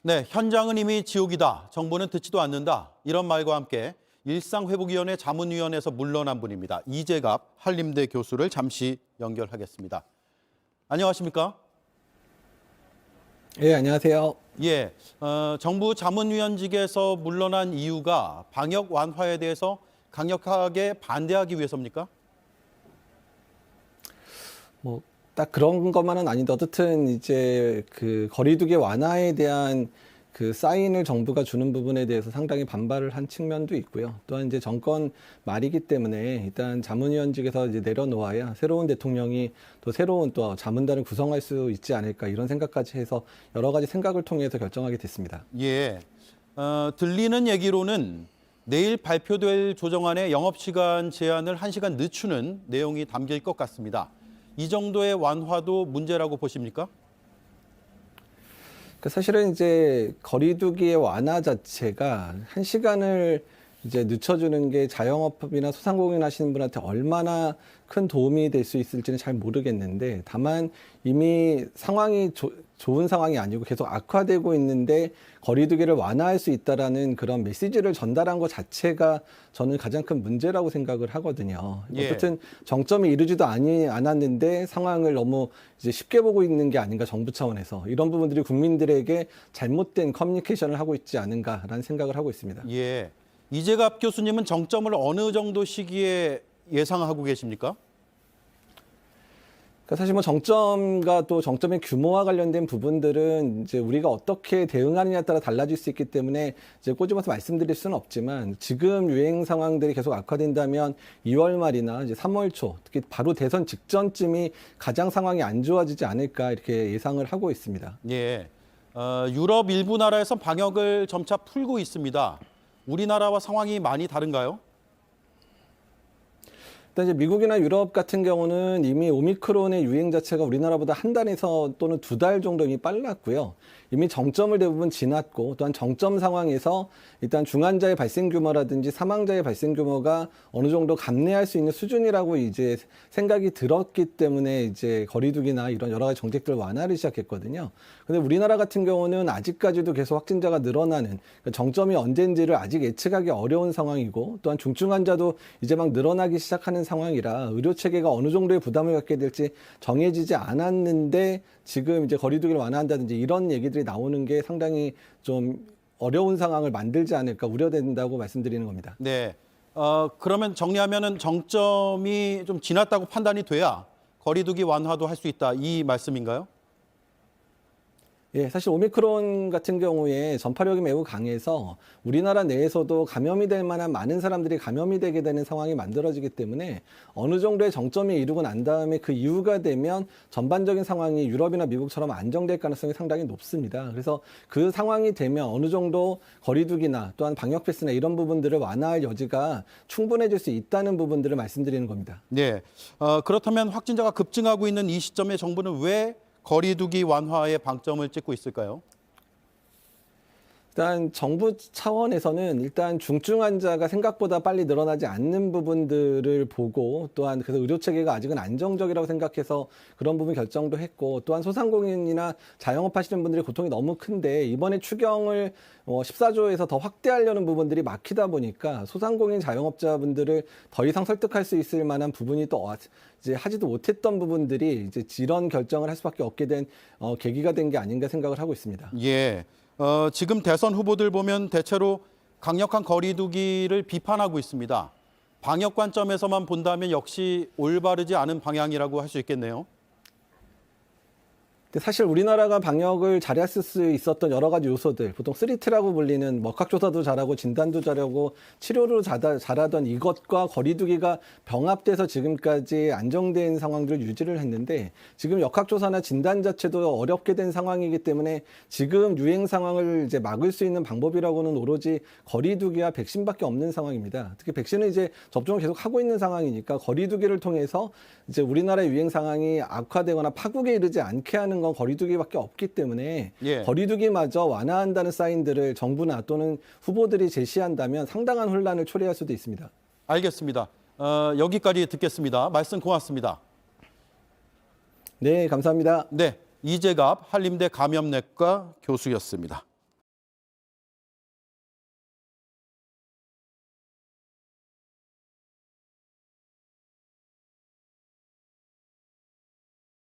네, 현장은 이미 지옥이다. 정부는 듣지도 않는다. 이런 말과 함께 일상회복위원회 자문위원회에서 물러난 분입니다. 이재갑 한림대 교수를 잠시 연결하겠습니다. 안녕하십니까? 예, 안녕하세요. 예, 정부 자문위원직에서 물러난 이유가 방역 완화에 대해서 강력하게 반대하기 위해서입니까? 딱 그런 것만은 아닌데 어쨌든 이제 그 거리두기 완화에 대한 그 사인을 정부가 주는 부분에 대해서 상당히 반발을 한 측면도 있고요. 또한 이제 정권 말이기 때문에 일단 자문위원직에서 이제 내려놓아야 새로운 대통령이 또 새로운 또 자문단을 구성할 수 있지 않을까 이런 생각까지 해서 여러 가지 생각을 통해서 결정하게 됐습니다. 예, 들리는 얘기로는 내일 발표될 조정안의 영업시간 제한을 1시간 늦추는 내용이 담길 것 같습니다. 이 정도의 완화도 문제라고 보십니까? 사실은 이제 거리두기의 완화 자체가 1시간을 이제 늦춰주는 게 자영업이나 소상공인 하시는 분한테 얼마나 큰 도움이 될 수 있을지는 잘 모르겠는데, 다만 이미 상황이 좋은 상황이 아니고 계속 악화되고 있는데 거리두기를 완화할 수 있다라는 그런 메시지를 전달한 것 자체가 저는 가장 큰 문제라고 생각을 하거든요. 예. 어쨌든 정점이 이르지도 않았는데 상황을 너무 이제 쉽게 보고 있는 게 아닌가, 정부 차원에서 이런 부분들이 국민들에게 잘못된 커뮤니케이션을 하고 있지 않은가라는 생각을 하고 있습니다. 예. 이재갑 교수님은 정점을 어느 정도 시기에 예상하고 계십니까? 사실 뭐 정점과 또 정점의 규모와 관련된 부분들은 이제 우리가 어떻게 대응하느냐에 따라 달라질 수 있기 때문에 이제 꼬집어서 말씀드릴 수는 없지만, 지금 유행 상황들이 계속 악화된다면 2월 말이나 이제 3월 초, 특히 바로 대선 직전쯤이 가장 상황이 안 좋아지지 않을까 이렇게 예상을 하고 있습니다. 예. 유럽 일부 나라에서 방역을 점차 풀고 있습니다. 우리나라와 상황이 많이 다른가요? 일단 이제 미국이나 유럽 같은 경우는 이미 오미크론의 유행 자체가 우리나라보다 한 달에서 또는 2달 정도 이미 빨랐고요. 이미 정점을 대부분 지났고, 또한 정점 상황에서 일단 중환자의 발생 규모라든지 사망자의 발생 규모가 어느 정도 감내할 수 있는 수준이라고 이제 생각이 들었기 때문에 이제 거리두기나 이런 여러 가지 정책들 완화를 시작했거든요. 근데 우리나라 같은 경우는 아직까지도 계속 확진자가 늘어나는, 그러니까 정점이 언제인지를 아직 예측하기 어려운 상황이고, 또한 중증 환자도 이제 막 늘어나기 시작하는 상황이라 의료 체계가 어느 정도의 부담을 갖게 될지 정해지지 않았는데 지금 이제 거리두기를 완화한다든지 이런 얘기들이 나오는 게 상당히 좀 어려운 상황을 만들지 않을까 우려된다고 말씀드리는 겁니다. 네. 그러면 정리하면은 정점이 좀 지났다고 판단이 돼야 거리두기 완화도 할 수 있다, 이 말씀인가요? 예, 사실 오미크론 같은 경우에 전파력이 매우 강해서 우리나라 내에서도 감염이 될 만한 많은 사람들이 감염이 되게 되는 상황이 만들어지기 때문에 어느 정도의 정점에 이르고 난 다음에 그 이후가 되면 전반적인 상황이 유럽이나 미국처럼 안정될 가능성이 상당히 높습니다. 그래서 그 상황이 되면 어느 정도 거리두기나 또한 방역 패스나 이런 부분들을 완화할 여지가 충분해질 수 있다는 부분들을 말씀드리는 겁니다. 네. 그렇다면 확진자가 급증하고 있는 이 시점에 정부는 왜 거리두기 완화에 방점을 찍고 있을까요? 일단 정부 차원에서는 일단 중증 환자가 생각보다 빨리 늘어나지 않는 부분들을 보고, 또한 그래서 의료 체계가 아직은 안정적이라고 생각해서 그런 부분 결정도 했고, 또한 소상공인이나 자영업 하시는 분들의 고통이 너무 큰데 이번에 추경을 14조에서 더 확대하려는 부분들이 막히다 보니까 소상공인 자영업자분들을 더 이상 설득할 수 있을 만한 부분이 또 이제 하지도 못했던 부분들이 이제 이런 결정을 할 수밖에 없게 된 계기가 된 게 아닌가 생각을 하고 있습니다. 예. 지금 대선 후보들 보면 대체로 강력한 거리두기를 비판하고 있습니다. 방역 관점에서만 본다면 역시 올바르지 않은 방향이라고 할 수 있겠네요. 근데 사실 우리나라가 방역을 잘했을 수 있었던 여러 가지 요소들, 보통 3T라고 불리는 역학조사도 잘하고 진단도 잘하고 치료도 잘하던 이것과 거리두기가 병합돼서 지금까지 안정된 상황들을 유지를 했는데, 지금 역학조사나 진단 자체도 어렵게 된 상황이기 때문에 지금 유행 상황을 이제 막을 수 있는 방법이라고는 오로지 거리두기와 백신밖에 없는 상황입니다. 특히 백신은 이제 접종을 계속 하고 있는 상황이니까 거리두기를 통해서 이제 우리나라의 유행 상황이 악화되거나 파국에 이르지 않게 하는 건 거리두기밖에 없기 때문에, 예. 거리두기마저 완화한다는 사인들을 정부나 또는 후보들이 제시한다면 상당한 혼란을 초래할 수도 있습니다. 알겠습니다. 여기까지 듣겠습니다. 말씀 고맙습니다. 네, 감사합니다. 네, 이재갑 한림대 감염내과 교수였습니다.